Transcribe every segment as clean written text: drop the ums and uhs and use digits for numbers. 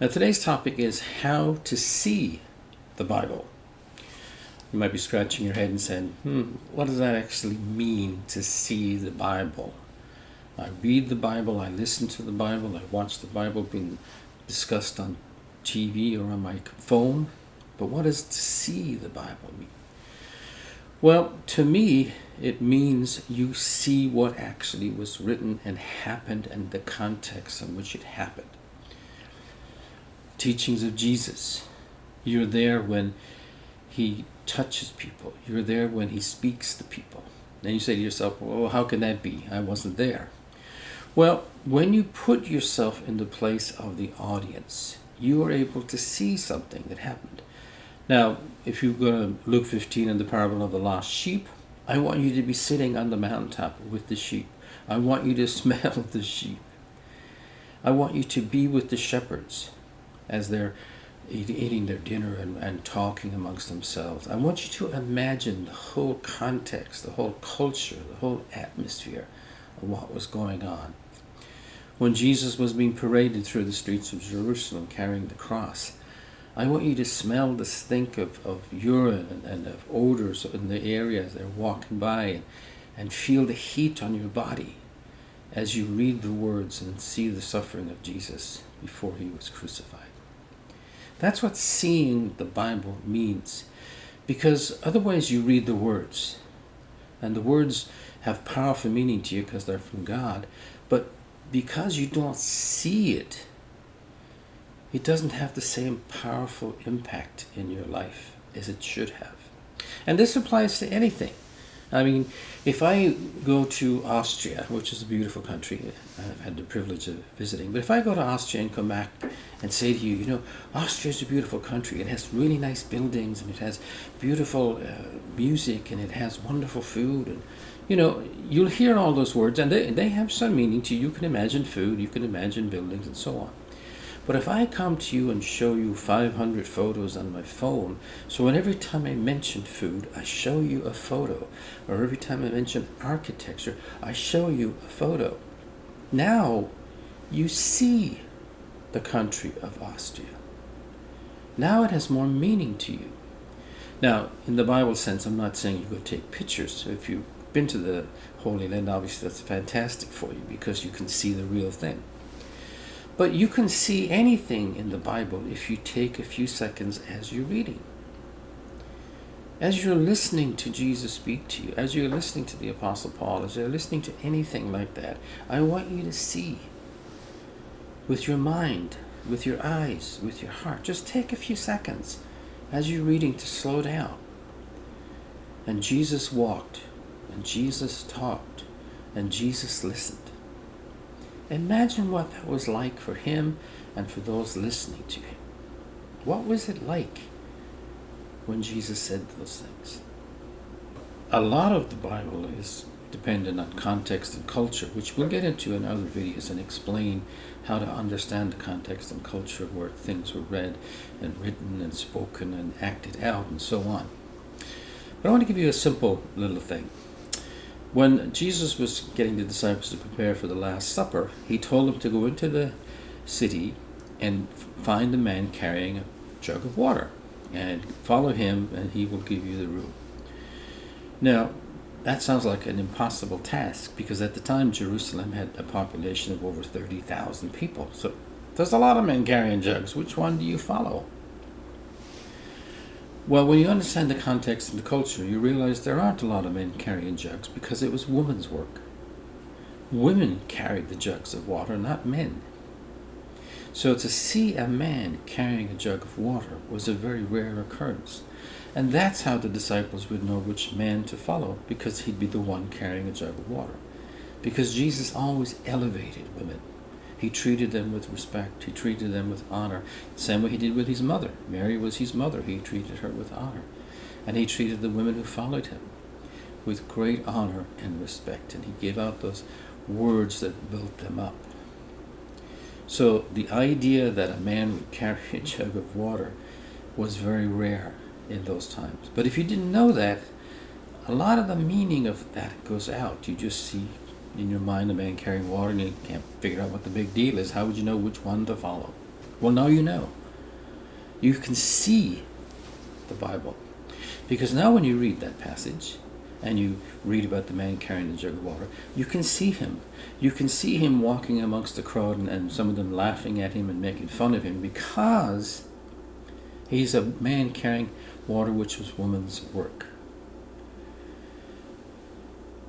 Now, today's topic is how to see the Bible. You might be scratching your head and saying, what does that actually mean to see the Bible? I read the Bible, I listen to the Bible, I watch the Bible being discussed on TV or on my phone. But what does to see the Bible mean? Well, to me, it means you see what actually was written and happened and the context in which it happened. Teachings of Jesus. You're there when he touches people. You're there when he speaks to people. Then you say to yourself, well, how can that be? I wasn't there. Well, when you put yourself in the place of the audience, you are able to see something that happened. Now, if you go to Luke 15 in the parable of the lost sheep, I want you to be sitting on the mountaintop with the sheep. I want you to smell the sheep. I want you to be with the shepherds as they're eating their dinner and talking amongst themselves. I want you to imagine the whole context, the whole culture, the whole atmosphere of what was going on. When Jesus was being paraded through the streets of Jerusalem carrying the cross, I want you to smell the stink of urine and of odors in the area as they're walking by and feel the heat on your body as you read the words and see the suffering of Jesus before he was crucified. That's what seeing the Bible means, because otherwise you read the words, and the words have powerful meaning to you because they're from God, but because you don't see it, it doesn't have the same powerful impact in your life as it should have. And this applies to anything. I mean, if I go to Austria, which is a beautiful country, I've had the privilege of visiting, but if I go to Austria and come back and say to you, Austria is a beautiful country. It has really nice buildings, and it has beautiful music, and it has wonderful food, and you'll hear all those words, and they have some meaning to you. You can imagine food, you can imagine buildings, and so on. But if I come to you and show you 500 photos on my phone, so when every time I mention food, I show you a photo, or every time I mention architecture, I show you a photo, now you see the country of Austria. Now it has more meaning to you. Now, in the Bible sense, I'm not saying you go take pictures. So if you've been to the Holy Land, obviously that's fantastic for you because you can see the real thing. But you can see anything in the Bible if you take a few seconds as you're reading. As you're listening to Jesus speak to you, as you're listening to the Apostle Paul, as you're listening to anything like that, I want you to see with your mind, with your eyes, with your heart. Just take a few seconds as you're reading to slow down. And Jesus walked, and Jesus talked, and Jesus listened. Imagine what that was like for him and for those listening to him. What was it like when Jesus said those things? A lot of the Bible is dependent on context and culture, which we'll get into in other videos and explain how to understand the context and culture where things were read and written and spoken and acted out and so on. But I want to give you a simple little thing. When Jesus was getting the disciples to prepare for the Last Supper, he told them to go into the city and find a man carrying a jug of water and follow him and he will give you the room. Now, that sounds like an impossible task because at the time Jerusalem had a population of over 30,000 people. So there's a lot of men carrying jugs. Which one do you follow? Well, when you understand the context and the culture, you realize there aren't a lot of men carrying jugs because it was women's work. Women carried the jugs of water, not men. So to see a man carrying a jug of water was a very rare occurrence. And that's how the disciples would know which man to follow, because he'd be the one carrying a jug of water. Because Jesus always elevated women. He treated them with respect. He treated them with honor. The same way he did with his mother. Mary was his mother. He treated her with honor. And he treated the women who followed him with great honor and respect. And he gave out those words that built them up. So the idea that a man would carry a jug of water was very rare in those times. But if you didn't know that, a lot of the meaning of that goes out. You just see in your mind a man carrying water and you can't figure out what the big deal is. How would you know which one to follow? Well, now you know. You can see the Bible. Because now when you read that passage, and you read about the man carrying the jug of water, you can see him. You can see him walking amongst the crowd, and some of them laughing at him and making fun of him, because he's a man carrying water, which was woman's work.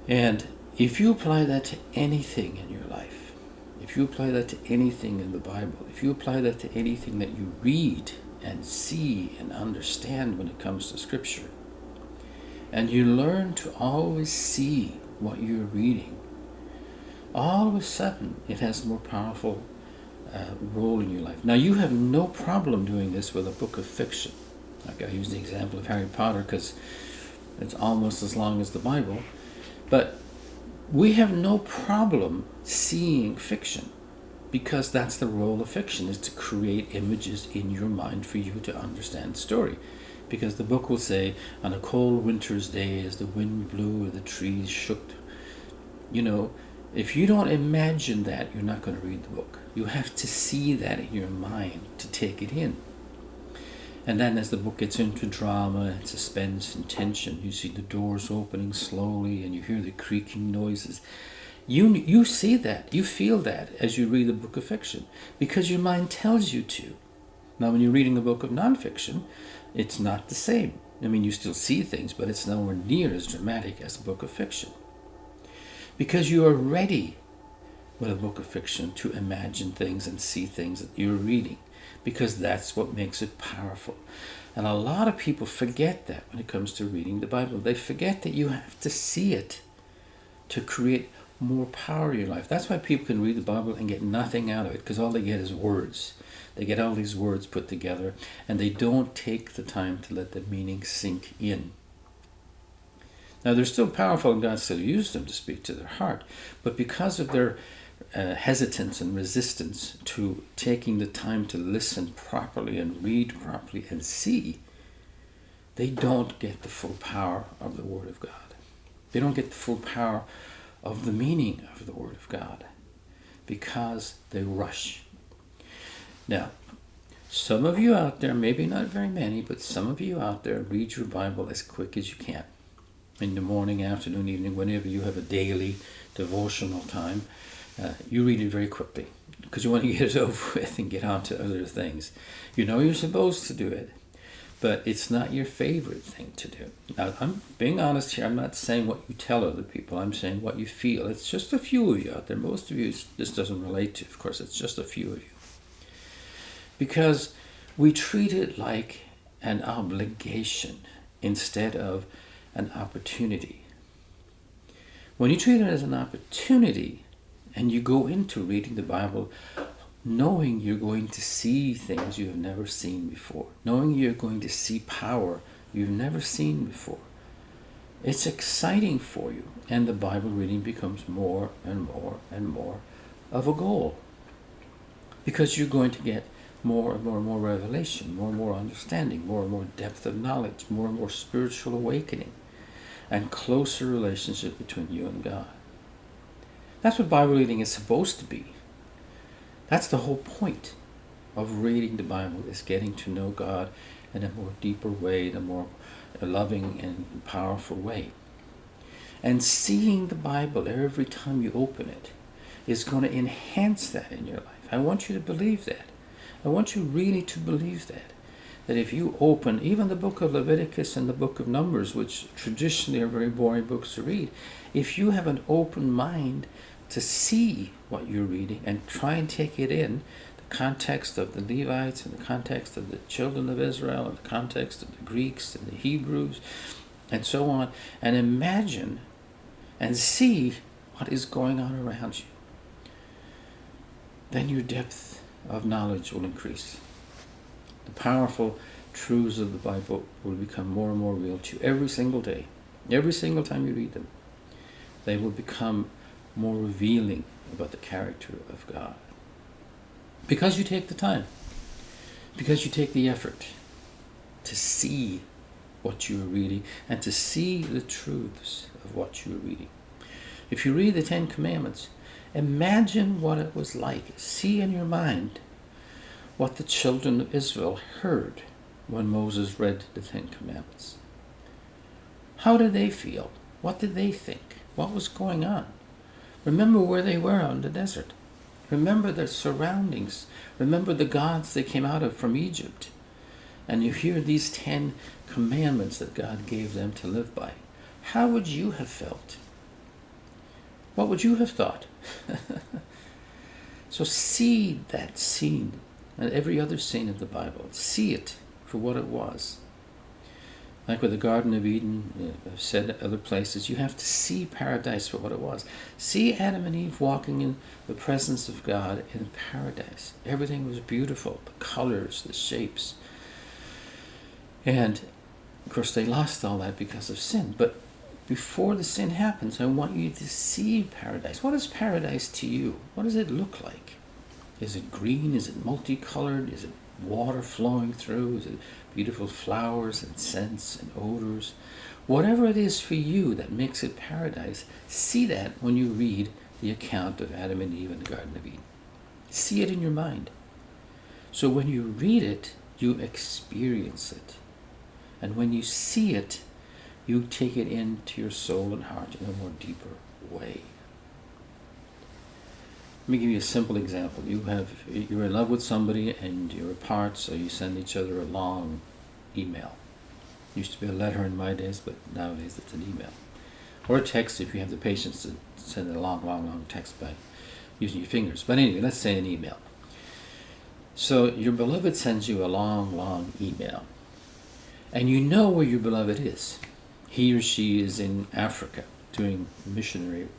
And if you apply that to anything in your life, if you apply that to anything in the Bible, if you apply that to anything that you read and see and understand when it comes to Scripture, and you learn to always see what you're reading, all of a sudden it has a more powerful role in your life. Now, you have no problem doing this with a book of fiction. Like I use the example of Harry Potter because it's almost as long as the Bible. But we have no problem seeing fiction, because that's the role of fiction, is to create images in your mind for you to understand the story. Because the book will say, on a cold winter's day, as the wind blew and the trees shook. If you don't imagine that, you're not going to read the book. You have to see that in your mind to take it in. And then as the book gets into drama and suspense and tension, you see the doors opening slowly and you hear the creaking noises. You see that, you feel that as you read the book of fiction, because your mind tells you to. Now, when you're reading a book of nonfiction, it's not the same. You still see things, but it's nowhere near as dramatic as a book of fiction. Because you are ready with a book of fiction to imagine things and see things that you're reading, because that's what makes it powerful. And a lot of people forget that when it comes to reading the Bible. They forget that you have to see it to create more power in your life. That's why people can read the Bible and get nothing out of it, because all they get is words. They get all these words put together, and they don't take the time to let the meaning sink in. Now, they're still powerful, and God still used them to speak to their heart, but because of their hesitance and resistance to taking the time to listen properly and read properly and see, they don't get the full power of the Word of God. They don't get the full power of the meaning of the Word of God, because they rush. Now, some of you out there, maybe not very many, but some of you out there read your Bible as quick as you can. In the morning, afternoon, evening, whenever you have a daily devotional time, you read it very quickly, because you want to get it over with and get on to other things. You know you're supposed to do it, but it's not your favorite thing to do. Now, I'm being honest here. I'm not saying what you tell other people. I'm saying what you feel. It's just a few of you out there. Most of you this doesn't relate to. Of course, it's just a few of you. Because we treat it like an obligation instead of an opportunity. When you treat it as an opportunity and you go into reading the Bible knowing you're going to see things you have never seen before, knowing you're going to see power you've never seen before, it's exciting for you, and the Bible reading becomes more and more and more of a goal, because you're going to get more and more and more revelation, more and more understanding, more and more depth of knowledge, more and more spiritual awakening, and closer relationship between you and God. That's what Bible reading is supposed to be. That's the whole point of reading the Bible, is getting to know God in a more deeper way, in a more loving and powerful way. And seeing the Bible every time you open it is going to enhance that in your life. I want you to believe that. I want you really to believe that if you open even the book of Leviticus and the book of Numbers, which traditionally are very boring books to read, if you have an open mind to see what you're reading and try and take it in, the context of the Levites and the context of the children of Israel and the context of the Greeks and the Hebrews and so on, and imagine and see what is going on around you, then your depth of knowledge will increase. The powerful truths of the Bible will become more and more real to you every single day. Every single time you read them, they will become more revealing about the character of God. Because you take the time, because you take the effort to see what you are reading and to see the truths of what you are reading. If you read the Ten Commandments, imagine what it was like. See in your mind what the children of Israel heard when Moses read the Ten Commandments. How did they feel? What did they think? What was going on? Remember where they were on the desert. Remember their surroundings. Remember the gods they came out of from Egypt. And you hear these 10 commandments that God gave them to live by. How would you have felt? What would you have thought? So see that scene and every other scene of the Bible. See it for what it was. Like with the Garden of Eden, I've said at other places, you have to see paradise for what it was. See Adam and Eve walking in the presence of God in paradise. Everything was beautiful, the colors, the shapes. And, of course, they lost all that because of sin. But before the sin happens, I want you to see paradise. What is paradise to you? What does it look like? Is it green? Is it multicolored? Is it water flowing through? Is it beautiful flowers and scents and odors? Whatever it is for you that makes it paradise, see that when you read the account of Adam and Eve in the Garden of Eden. See it in your mind. So when you read it, you experience it. And when you see it, you take it into your soul and heart in a more deeper way. Let me give you a simple example. You're in love with somebody and you're apart, so you send each other a long email. It used to be a letter in my days, but nowadays it's an email. Or a text if you have the patience to send a long text by using your fingers. But anyway, let's say an email. So your beloved sends you a long email. And you know where your beloved is. He or she is in Africa doing missionary work.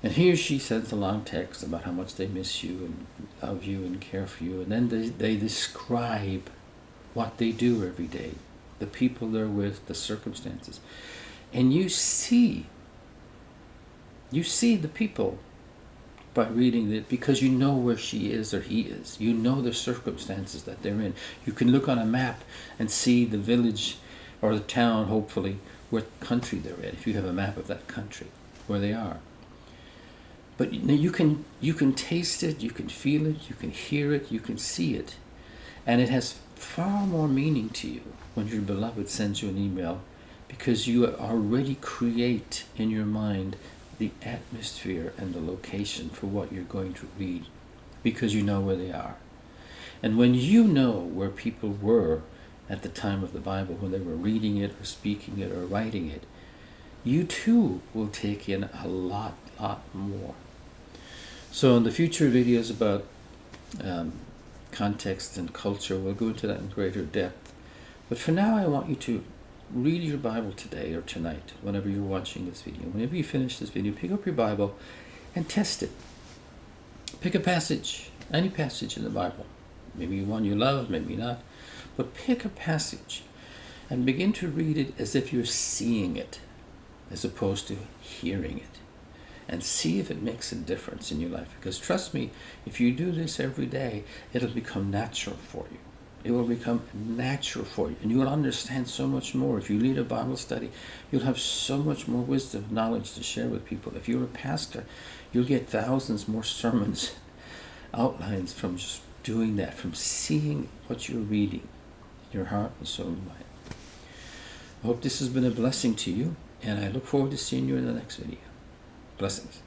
And he or she sends a long text about how much they miss you and love you and care for you. And then they describe what they do every day, the people they're with, the circumstances. And you see the people by reading it because you know where she is or he is. You know the circumstances that they're in. You can look on a map and see the village or the town, hopefully, what country they're in, if you have a map of that country, where they are. But you can taste it, you can feel it, you can hear it, you can see it. And it has far more meaning to you when your beloved sends you an email because you already create in your mind the atmosphere and the location for what you're going to read because you know where they are. And when you know where people were at the time of the Bible, when they were reading it or speaking it or writing it, you too will take in a lot more. So in the future videos about context and culture, we'll go into that in greater depth. But for now, I want you to read your Bible today or tonight, whenever you're watching this video. Whenever you finish this video, pick up your Bible and test it. Pick a passage, any passage in the Bible. Maybe one you love, maybe not. But pick a passage and begin to read it as if you're seeing it, as opposed to hearing it. And see if it makes a difference in your life. Because trust me, if you do this every day, it'll become natural for you. It will become natural for you. And you will understand so much more. If you lead a Bible study, you'll have so much more wisdom, knowledge to share with people. If you're a pastor, you'll get thousands more sermons, outlines from just doing that, from seeing what you're reading in your heart and soul and mind. I hope this has been a blessing to you, and I look forward to seeing you in the next video. Blessings.